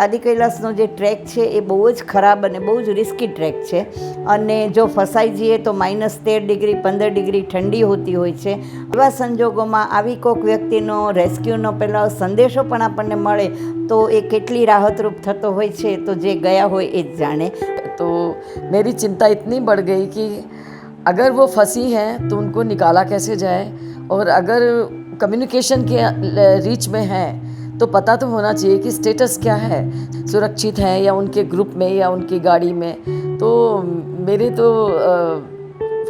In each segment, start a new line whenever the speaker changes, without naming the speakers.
આદિ કૈલાસનો જે ટ્રેક છે એ બહુ જ ખરાબ અને બહુ જ રિસ્કી ટ્રેક છે અને જો ફસાઈ જઈએ તો -13 ડિગ્રી 15 ડિગ્રી ઠંડી હોતી હોય છે. એવા સંજોગોમાં આવી કોઈક વ્યક્તિનો રેસ્ક્યુનો પહેલાં સંદેશો પણ આપણને મળે તો એ કેટલી રાહતરૂપ થતો હોય છે તો જે ગયા હોય એ જ જાણે.
तो मेरी चिंता इतनी बढ़ गई कि अगर वो फंसी हैं तो उनको निकाला कैसे जाए, और अगर कम्युनिकेशन के रीच में है तो पता तो होना चाहिए कि स्टेटस क्या है, सुरक्षित हैं या उनके ग्रुप में या उनकी गाड़ी में. तो मेरे तो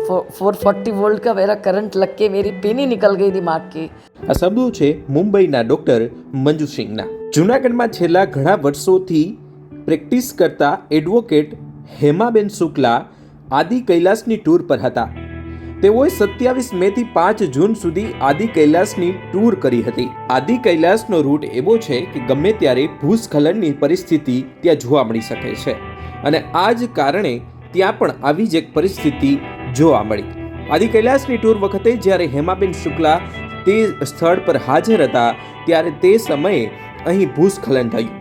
440 वोल्ट का मेरा करंट लग के मेरी पिन ही निकल गई दिमाग की.
આ શબ્દો છે મુંબઈના ડોક્ટર મંજુ સિંઘના. જૂનાગઢમાં છેલ્લા ઘણા વર્ષોથી પ્રેક્ટિસ કરતા એડવોકેટ હેમાબેન શુક્લા આદિ કૈલાસની ટૂર પર હતા. તેઓએ 27 મેથી 5 જૂન સુધી આદિ કૈલાસની ટૂર કરી હતી. આદિ કૈલાસનો રૂટ એવો છે કે ગમે ત્યારે ભૂસ્ખલનની પરિસ્થિતિ ત્યાં જોવા મળી શકે છે અને આ જ કારણે ત્યાં પણ આવી જ એક પરિસ્થિતિ જોવા મળી. આદિ કૈલાસની ટૂર વખતે જ્યારે હેમાબેન શુક્લા તે સ્થળ પર હાજર હતા ત્યારે તે સમયે અહીં ભૂસ્ખલન થયું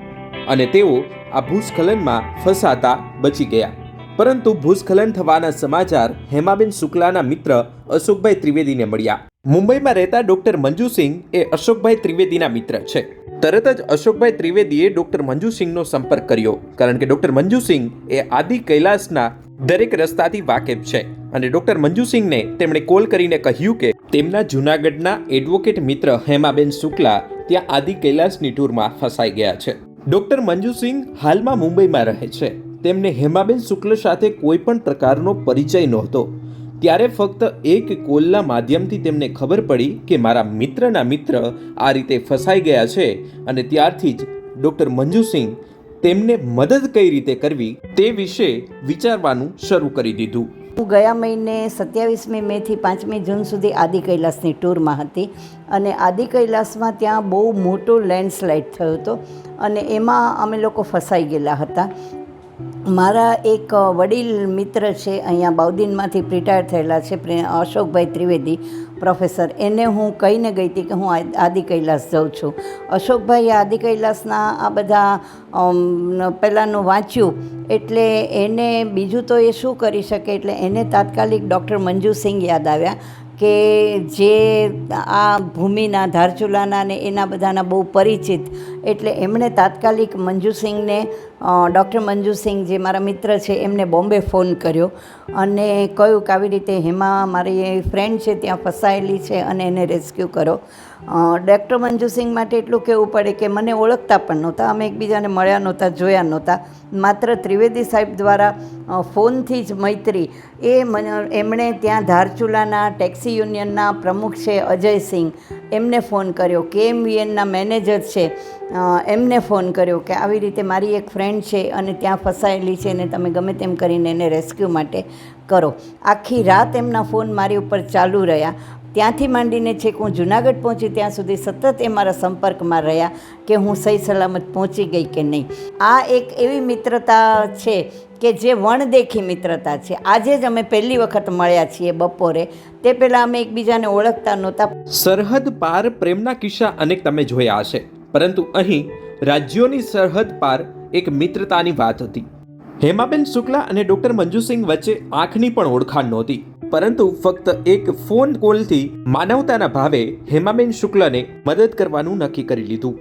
અને તેઓ આ ભૂસ્ખલનમાં ફસાતા બચી ગયા. પરંતુ ભૂસ્ખલન થવાના સમાચાર હેમાબેન શુક્લાના મિત્ર અશોકભાઈ ત્રિવેદીને મળ્યા. મુંબઈમાં રહેતા ડોક્ટર મંજુ સિંઘ એ અશોકભાઈ ત્રિવેદીના મિત્ર છે. તરત જ અશોકભાઈ ત્રિવેદીએ ડોક્ટર મંજુ સિંઘનો સંપર્ક કર્યો, કારણ કે ડોક્ટર મંજુ સિંઘ એ આદિ કૈલાસના દરેક રસ્તાથી વાકેફ છે અને ડોક્ટર મંજુ સિંઘને તેમણે કોલ કરીને કહ્યું કે તેમના જૂનાગઢના એડવોકેટ મિત્ર હેમાબેન શુક્લા ત્યાં આદિ કૈલાસની ટૂરમાં ફસાઈ ગયા છે. ડોક્ટર મંજુ સિંઘ હાલમાં મુંબઈમાં રહે છે. તેમને હેમાબેન શુક્લ સાથે કોઈ પણ પ્રકારનો પરિચય નહોતો. ત્યારે ફક્ત એક કોલના માધ્યમથી તેમને ખબર પડી કે મારા મિત્રના મિત્ર આ રીતે ફસાઈ ગયા છે અને ત્યારથી જ ડૉક્ટર મંજુ સિંઘ તેમને મદદ કઈ રીતે કરવી તે વિશે વિચારવાનું શરૂ કરી દીધું.
હું ગયા મહિને 27મી મેથી 5મી જૂન સુધી આદિ કૈલાસની ટૂરમાં હતી અને આદિ કૈલાસમાં ત્યાં બહુ મોટો લેન્ડસ્લાઇડ થયો હતો અને એમાં અમે લોકો ફસાઈ ગયેલા હતા. મારા એક વડીલ મિત્ર છે, અહીંયા બાઉદીનમાંથી રિટાયર થયેલા છે, અશોકભાઈ ત્રિવેદી પ્રોફેસર, એને હું કહીને ગઈ હતી કે હું આદિ કૈલાસ જાઉં છું. અશોકભાઈએ આદિ કૈલાસના આ બધા પહેલાંનું વાંચ્યું એટલે એને બીજું તો એ શું કરી શકે, એટલે એને તાત્કાલિક ડૉક્ટર મંજુ સિંઘ યાદ આવ્યા કે જે આ ભૂમિના ધારચુલાના ને એના બધાના બહુ પરિચિત. એટલે એમણે તાત્કાલિક મંજુ સિંઘને ડૉક્ટર મંજુ સિંઘ જે મારા મિત્ર છે એમને બોમ્બે ફોન કર્યો અને કહ્યું કે આવી રીતે હેમા મારી ફ્રેન્ડ છે ત્યાં ફસાયેલી છે અને એને રેસ્ક્યુ કરો. ડૉક્ટર મંજુ સિંઘ માટે એટલું કહેવું પડે કે મને ઓળખતા પણ નહોતા, અમે એકબીજાને મળ્યા નહોતા, જોયા નહોતા, માત્ર ત્રિવેદી સાહેબ દ્વારા ફોનથી જ મૈત્રી. એમણે ત્યાં ધારચુલાના ટેક્સી યુનિયનના પ્રમુખ છે અજયસિંહ, એમને ફોન કર્યો. KMVNના મેનેજર છે એમને ફોન કર્યો કે આવી રીતે મારી એક ફ્રેન્ડ છે અને ત્યાં ફસાયેલી છે ને તમે ગમે તેમ કરીને એને રેસ્ક્યુ માટે કરો. આખી રાત એમના ફોન મારી ઉપર ચાલુ રહ્યા. ત્યાંથી માંડીને છેક હું જુનાગઢ પહોંચી ત્યાં સુધી સતત એ મારા સંપર્કમાં રહ્યા કે હું સહી સલામત પહોંચી ગઈ કે નહીં. આ એક એવી મિત્રતા છે કે જે વણદેખી મિત્રતા છે. આજે જ અમે પહેલી વખત મળ્યા છીએ બપોરે, તે પહેલાં અમે એકબીજાને ઓળખતા નહોતા.
સરહદ પાર પ્રેમના કિસ્સા અનેક તમે જોયા હશે, પરંતુ અહીં રાજ્યોની સરહદ પાર એક મિત્રતાની વાત હતી. હેમાબેન શુક્લા અને ડોક્ટર મંજુ સિંઘ વચ્ચે આંખની પણ ઓળખાણ નહોતી, પરંતુ ફક્ત એક ફોન કોલથી માનવતાના ભાવે હેમાબેન શુક્લાને મદદ કરવાનું નક્કી કરી લીધું.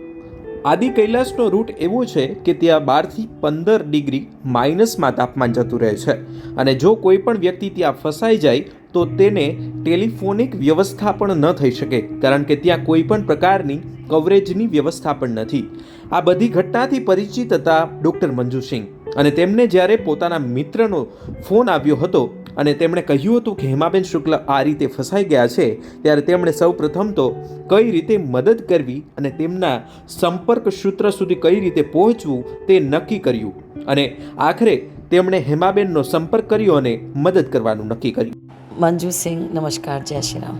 આદિ કૈલાસનો રૂટ એવો છે કે ત્યાં 12થી 15 ડિગ્રી માઇનસમાં તાપમાન જતું રહે છે અને જો કોઈ પણ વ્યક્તિ ત્યાં ફસાઈ જાય તો તેને ટેલિફોનિક વ્યવસ્થા પણ ન થઈ શકે, કારણ કે ત્યાં કોઈ પણ પ્રકારની કવરેજની વ્યવસ્થા પણ નથી. આ બધી ઘટનાથી પરિચિત હતા ડૉક્ટર મંજુ સિંઘ અને તેમને જ્યારે પોતાના મિત્રનો ફોન આવ્યો હતો અને તેમણે કહ્યું હતું કે હેમાબેન શુક્લ આ રીતે ફસાઈ ગયા છે, ત્યારે તેમણે સૌ પ્રથમ તો કઈ રીતે મદદ કરવી અને તેમના સંપર્ક સૂત્ર સુધી કઈ રીતે પહોંચવું તે નક્કી કર્યું અને આખરે તેમણે હેમાબેનનો સંપર્ક કર્યો અને મદદ કરવાનું નક્કી કર્યું.
मंजू सिंह, नमस्कार, जय श्री राम.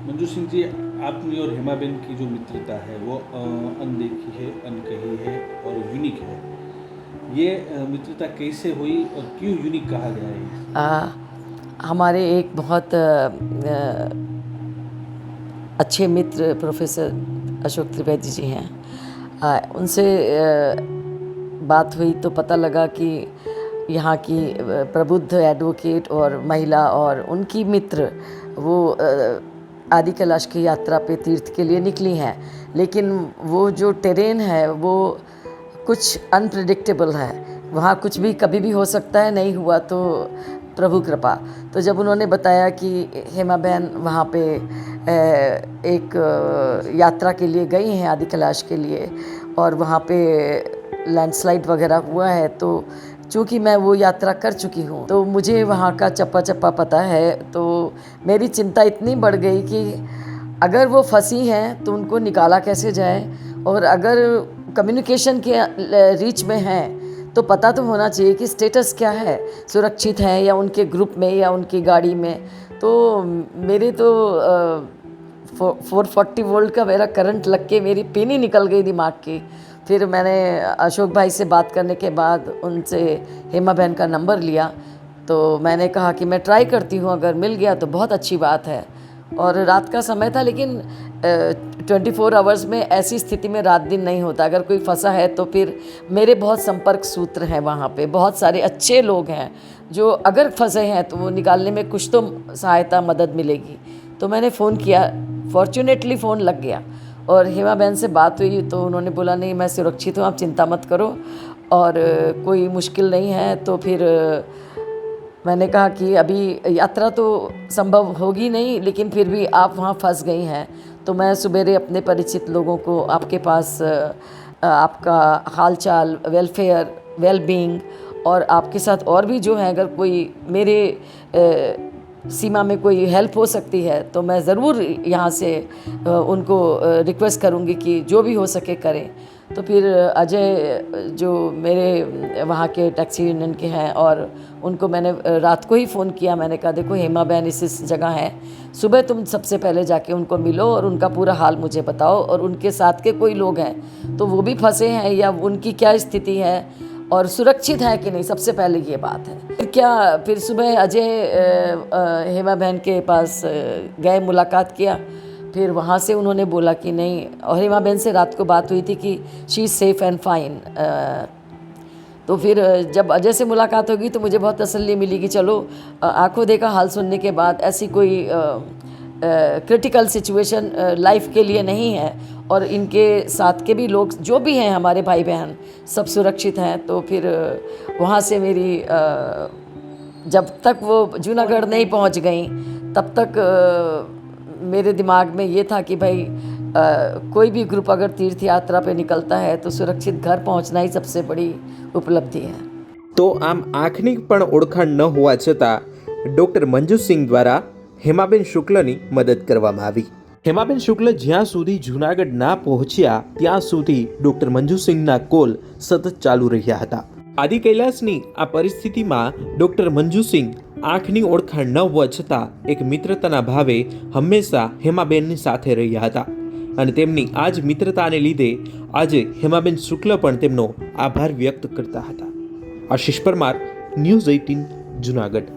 मंजू सिंह जी, आपकी और हेमाबेन की जो मित्रता है वो अनदेखी है, अनकही है और यूनिक है. ये मित्रता कैसे हुई और क्यों यूनिक कहा गया है?
हमारे एक बहुत अच्छे मित्र प्रोफेसर अशोक त्रिवेदी जी हैं. उनसे बात हुई तो पता लगा कि यहाँ की प्रबुद्ध एडवोकेट और महिला और उनकी मित्र वो आदि कैलाश की यात्रा पे तीर्थ के लिए निकली हैं, लेकिन वो जो टेरेन है वो कुछ अनप्रिडिक्टेबल है, वहाँ कुछ भी कभी भी हो सकता है, नहीं हुआ तो प्रभु कृपा। तो जब उन्होंने बताया कि हेमा बहन वहाँ पे एक यात्रा के लिए गई हैं आदि कैलाश के लिए और वहाँ पे लैंडस्लाइड वगैरह हुआ है, तो चूँकि मैं वो यात्रा कर चुकी हूँ तो मुझे वहाँ का चप्पा चप्पा पता है, तो मेरी चिंता इतनी बढ़ गई कि अगर वो फंसी हैं तो उनको निकाला कैसे जाए, और अगर कम्युनिकेशन के रीच में हैं तो पता तो होना चाहिए कि स्टेटस क्या है, सुरक्षित है या उनके ग्रुप में या उनकी गाड़ी में। तो मेरे तो 440 वोल्ट का मेरा करंट लग के मेरी पिन ही निकल गई दिमाग की। फिर मैंने अशोक भाई से बात करने के बाद उनसे हेमा बहन का नंबर लिया, तो मैंने कहा कि मैं ट्राई करती हूँ, अगर मिल गया तो बहुत अच्छी बात है। और रात का समय था, लेकिन 24 आवर्स में ऐसी स्थिति में रात दिन नहीं होता, अगर कोई फंसा है तो फिर मेरे बहुत संपर्क सूत्र हैं वहाँ पे, बहुत सारे अच्छे लोग हैं जो अगर फंसे हैं तो वो निकालने में कुछ तो सहायता मदद मिलेगी। तो मैंने फ़ोन किया, फॉर्चुनेटली फ़ोन लग गया और हेमा बहन से बात हुई तो उन्होंने बोला नहीं मैं सुरक्षित हूँ, आप चिंता मत करो और कोई मुश्किल नहीं है। तो फिर मैंने कहा कि अभी यात्रा तो संभव होगी नहीं, लेकिन फिर भी आप वहाँ फंस गई हैं, तो मैं सुबेरे अपने परिचित लोगों को आपके पास आपका हालचाल, वेलफेयर, वेलबींग और आपके साथ और भी जो है अगर कोई मेरे सीमा में कोई हेल्प हो सकती है तो मैं ज़रूर यहाँ से उनको रिक्वेस्ट करूँगी कि जो भी हो सके करें। तो फिर अजय जो मेरे वहाँ के टैक्सी यूनियन के हैं और उनको मैंने रात को ही फ़ोन किया, मैंने कहा देखो हेमा बहन इस जगह हैं, सुबह तुम सबसे पहले जाके उनको मिलो और उनका पूरा हाल मुझे बताओ, और उनके साथ के कोई लोग हैं तो वो भी फंसे हैं या उनकी क्या स्थिति है और सुरक्षित है कि नहीं, सबसे पहले ये बात है। फिर सुबह अजय हेमा बहन के पास गए, मुलाकात किया, फिर वहाँ से उन्होंने बोला कि नहीं, और हेमा बहन से रात को बात हुई थी कि she is safe and fine. तो फिर जब अजय से मुलाकात होगी तो मुझे बहुत तसल्ली मिली कि चलो आंखों देखा हाल सुनने के बाद ऐसी कोई क्रिटिकल सिचुएशन लाइफ के लिए नहीं है और इनके साथ के भी लोग जो भी हैं हमारे भाई बहन सब सुरक्षित हैं। तो फिर वहाँ से मेरी जब तक वो जूनागढ़ नहीं पहुँच गई तब तक मेरे दिमाग में ये था कि भाई कोई भी ग्रुप अगर तीर्थ यात्रा पे निकलता है तो सुरक्षित घर पहुँचना ही सबसे बड़ी उपलब्धि है।
તો આમ આંખની પણ ઓળખાણ ન હોવા છતાં ડૉક્ટર મંજુ સિંહ દ્વારા હેમાબેન શુક્લની મદદ કરવામાં આવી. હેમાબેન શુક્લ જ્યાં સુધી જૂનાગઢ ના પહોંચ્યા ત્યાં સુધી ડૉક્ટર મંજુ સિંહના કોલ સતત ચાલુ રહ્યા હતા. આદિ કૈલાસની આ પરિસ્થિતિમાં ડૉક્ટર મંજુ સિંહ આંખની ઓળખાણ ન હોવા છતાં એક મિત્રતાના ભાવે હંમેશા હેમાબેનની સાથે રહ્યા હતા અને તેમની આ જ મિત્રતાને લીધે આજે હેમાબેન શુક્લ પણ તેમનો આભાર વ્યક્ત કરતા હતા. આશિષ પરમાર, ન્યૂઝ 18, જૂનાગઢ.